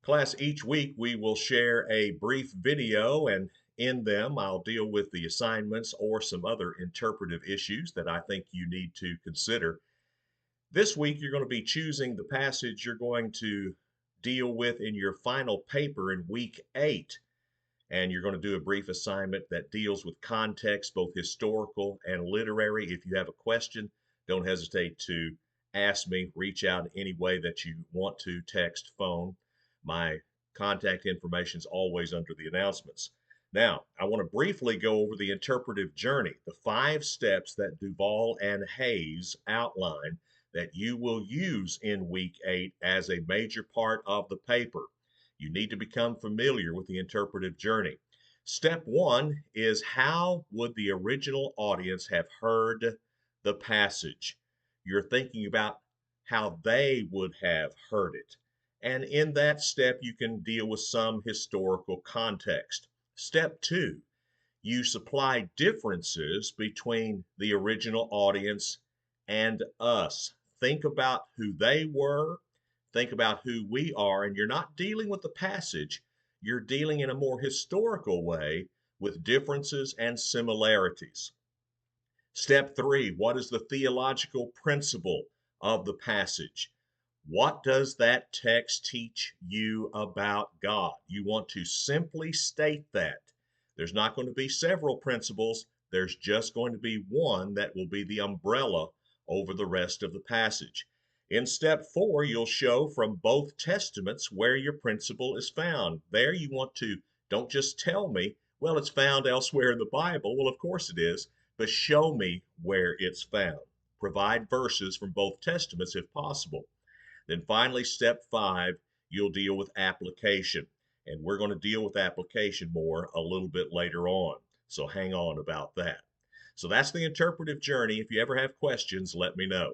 Class, each week we will share a brief video, and in them I'll deal with the assignments or some other interpretive issues that I think you need to consider. This week you're going to be choosing the passage you're going to deal with in your final paper in week 8. And you're going to do a brief assignment that deals with context, both historical and literary. If you have a question, don't hesitate to ask me. Reach out any way that you want to, text, phone. My contact information is always under the announcements. Now, I want to briefly go over the interpretive journey, the 5 steps that Duvall and Hayes outline that you will use in week 8 as a major part of the paper. You need to become familiar with the interpretive journey. Step 1 is, how would the original audience have heard the passage? You're thinking about how they would have heard it. And in that step, you can deal with some historical context. Step 2, you supply differences between the original audience and us. Think about who they were, think about who we are, and you're not dealing with the passage, you're dealing in a more historical way with differences and similarities. Step 3, what is the theological principle of the passage? What does that text teach you about God? You want to simply state that. There's not going to be several principles. There's just going to be one that will be the umbrella over the rest of the passage. In step 4, you'll show from both testaments where your principle is found. There you want to, don't just tell me, well, it's found elsewhere in the Bible. Well, of course it is, but show me where it's found. Provide verses from both testaments if possible. Then finally, step 5, you'll deal with application. And we're going to deal with application more a little bit later on. So hang on about that. So that's the interpretive journey. If you ever have questions, let me know.